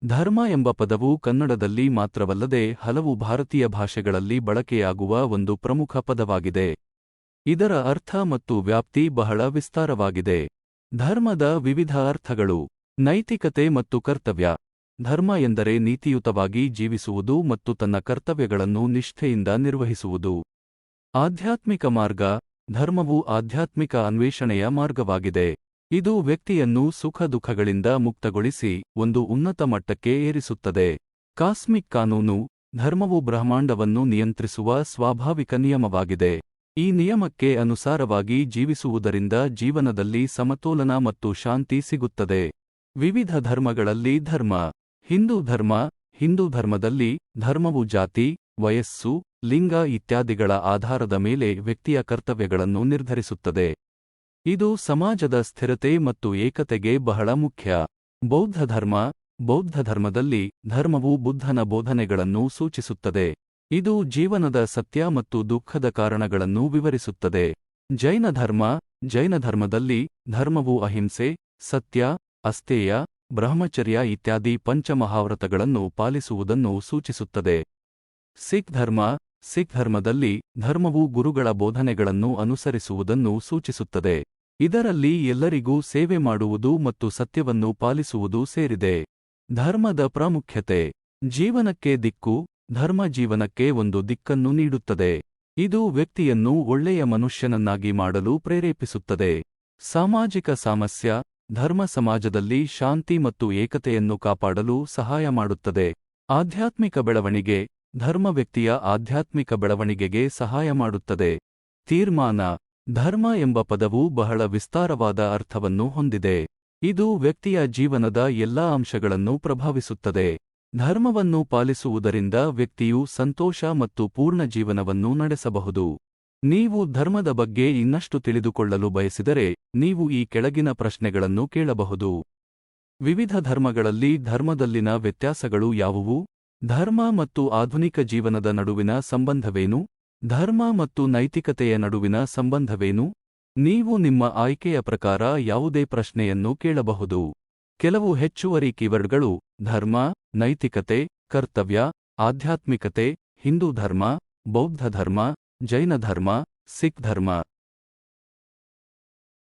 ಧರ್ಮ ಎಂಬ ಪದವು ಕನ್ನಡದಲ್ಲಿ ಮಾತ್ರವಲ್ಲದೆ ಹಲವು ಭಾರತೀಯ ಭಾಷೆಗಳಲ್ಲಿ ಬಳಕೆಯಾಗುವ ಒಂದು ಪ್ರಮುಖ ಪದವಾಗಿದೆ. ಇದರ ಅರ್ಥ ಮತ್ತು ವ್ಯಾಪ್ತಿ ಬಹಳ ವಿಸ್ತಾರವಾಗಿದೆ. ಧರ್ಮದ ವಿವಿಧ ಅರ್ಥಗಳು. ನೈತಿಕತೆ ಮತ್ತು ಕರ್ತವ್ಯ. ಧರ್ಮ ಎಂದರೆ ನೀತಿಯುತವಾಗಿ ಜೀವಿಸುವುದು ಮತ್ತು ತನ್ನ ಕರ್ತವ್ಯಗಳನ್ನು ನಿಷ್ಠೆಯಿಂದ ನಿರ್ವಹಿಸುವುದು. ಆಧ್ಯಾತ್ಮಿಕ ಮಾರ್ಗ. ಧರ್ಮವು ಆಧ್ಯಾತ್ಮಿಕ ಅನ್ವೇಷಣೆಯ ಮಾರ್ಗವಾಗಿದೆ. ಇದು ವ್ಯಕ್ತಿಯನ್ನು ಸುಖ-ದುಃಖಗಳಿಂದ ಮುಕ್ತಗೊಳಿಸಿ ಒಂದು ಉನ್ನತ ಮಟ್ಟಕ್ಕೆ ಏರಿಸುತ್ತದೆ. ಕಾಸ್ಮಿಕ್ ಕಾನೂನು. ಧರ್ಮವು ಬ್ರಹ್ಮಾಂಡವನ್ನು ನಿಯಂತ್ರಿಸುವ ಸ್ವಾಭಾವಿಕ ನಿಯಮವಾಗಿದೆ. ಈ ನಿಯಮಕ್ಕೆ ಅನುಸಾರವಾಗಿ ಜೀವಿಸುವುದರಿಂದ ಜೀವನದಲ್ಲಿ ಸಮತೋಲನ ಮತ್ತು ಶಾಂತಿ ಸಿಗುತ್ತದೆ. ವಿವಿಧ ಧರ್ಮಗಳಲ್ಲಿ ಧರ್ಮ. ಹಿಂದೂ ಧರ್ಮ. ಹಿಂದೂ ಧರ್ಮದಲ್ಲಿ ಧರ್ಮವು ಜಾತಿ, ವಯಸ್ಸು, ಲಿಂಗ ಇತ್ಯಾದಿಗಳ ಆಧಾರದ ಮೇಲೆ ವ್ಯಕ್ತಿಯ ಕರ್ತವ್ಯಗಳನ್ನು ನಿರ್ಧರಿಸುತ್ತದೆ. ಇದು ಸಮಾಜದ ಸ್ಥಿರತೆ ಮತ್ತು ಏಕತೆಗೆ ಬಹಳ ಮುಖ್ಯ. ಬೌದ್ಧ ಧರ್ಮ. ಬೌದ್ಧ ಧರ್ಮದಲ್ಲಿ ಧರ್ಮವು ಬುದ್ಧನ ಬೋಧನೆಗಳನ್ನು ಸೂಚಿಸುತ್ತದೆ. ಇದು ಜೀವನದ ಸತ್ಯ ಮತ್ತು ದುಃಖದ ಕಾರಣಗಳನ್ನು ವಿವರಿಸುತ್ತದೆ. ಜೈನ ಧರ್ಮ. ಜೈನ ಧರ್ಮದಲ್ಲಿ ಧರ್ಮವು ಅಹಿಂಸೆ, ಸತ್ಯ, ಅಸ್ತೇಯ, ಬ್ರಹ್ಮಚರ್ಯ ಇತ್ಯಾದಿ ಪಂಚಮಹಾವ್ರತಗಳನ್ನು ಪಾಲಿಸುವುದನ್ನು ಸೂಚಿಸುತ್ತದೆ. ಸಿಖ್ ಧರ್ಮ. ಸಿಖ್ ಧರ್ಮದಲ್ಲಿ ಧರ್ಮವು ಗುರುಗಳ ಬೋಧನೆಗಳನ್ನು ಅನುಸರಿಸುವುದನ್ನು ಸೂಚಿಸುತ್ತದೆ. ಇದರಲ್ಲಿ ಎಲ್ಲರಿಗೂ ಸೇವೆ ಮಾಡುವುದು ಮತ್ತು ಸತ್ಯವನ್ನು ಪಾಲಿಸುವುದು ಸೇರಿದೆ. ಧರ್ಮದ ಪ್ರಾಮುಖ್ಯತೆ. ಜೀವನಕ್ಕೆ ದಿಕ್ಕು. ಧರ್ಮ ಜೀವನಕ್ಕೆ ಒಂದು ದಿಕ್ಕನ್ನು ನೀಡುತ್ತದೆ. ಇದು ವ್ಯಕ್ತಿಯನ್ನು ಒಳ್ಳೆಯ ಮನುಷ್ಯನನ್ನಾಗಿ ಮಾಡಲು ಪ್ರೇರೇಪಿಸುತ್ತದೆ. ಸಾಮಾಜಿಕ ಸಾಮರಸ್ಯ. ಧರ್ಮ ಸಮಾಜದಲ್ಲಿ ಶಾಂತಿ ಮತ್ತು ಏಕತೆಯನ್ನು ಕಾಪಾಡಲು ಸಹಾಯ ಮಾಡುತ್ತದೆ. ಆಧ್ಯಾತ್ಮಿಕ ಬೆಳವಣಿಗೆ. ಧರ್ಮ ವ್ಯಕ್ತಿಯ ಆಧ್ಯಾತ್ಮಿಕ ಬೆಳವಣಿಗೆಗೆ ಸಹಾಯ ಮಾಡುತ್ತದೆ. ತೀರ್ಮಾನ. ಧರ್ಮ ಎಂಬ ಪದವು ಬಹಳ ವಿಸ್ತಾರವಾದ ಅರ್ಥವನ್ನು ಹೊಂದಿದೆ. ಇದು ವ್ಯಕ್ತಿಯ ಜೀವನದ ಎಲ್ಲಾ ಅಂಶಗಳನ್ನು ಪ್ರಭಾವಿಸುತ್ತದೆ. ಧರ್ಮವನ್ನು ಪಾಲಿಸುವುದರಿಂದ ವ್ಯಕ್ತಿಯು ಸಂತೋಷ ಮತ್ತು ಪೂರ್ಣ ಜೀವನವನ್ನು ನಡೆಸಬಹುದು. ನೀವು ಧರ್ಮದ ಬಗ್ಗೆ ಇನ್ನಷ್ಟು ತಿಳಿದುಕೊಳ್ಳಲು ಬಯಸಿದರೆ ನೀವು ಈ ಕೆಳಗಿನ ಪ್ರಶ್ನೆಗಳನ್ನು ಕೇಳಬಹುದು. ವಿವಿಧ ಧರ್ಮಗಳಲ್ಲಿ ಧರ್ಮದಲ್ಲಿನ ವ್ಯತ್ಯಾಸಗಳು ಯಾವುವು? ಧರ್ಮ ಮತ್ತು ಆಧುನಿಕ ಜೀವನದ ನಡುವಿನ ಸಂಬಂಧವೇನು? ಧರ್ಮ ಮತ್ತು ನೈತಿಕತೆಯ ನಡುವಿನ ಸಂಬಂಧವೇನು? ನೀವು ನಿಮ್ಮ ಆಯ್ಕೆಯ ಪ್ರಕಾರ ಯಾವುದೇ ಪ್ರಶ್ನೆಯನ್ನು ಕೇಳಬಹುದು. ಕೆಲವು ಹೆಚ್ಚುವರಿ ಕೀವರ್ಡ್ಗಳು: ಧರ್ಮ, ನೈತಿಕತೆ, ಕರ್ತವ್ಯ, ಆಧ್ಯಾತ್ಮಿಕತೆ, ಹಿಂದೂ ಧರ್ಮ, ಬೌದ್ಧ ಧರ್ಮ, ಜೈನ ಧರ್ಮ, ಸಿಖ್ ಧರ್ಮ.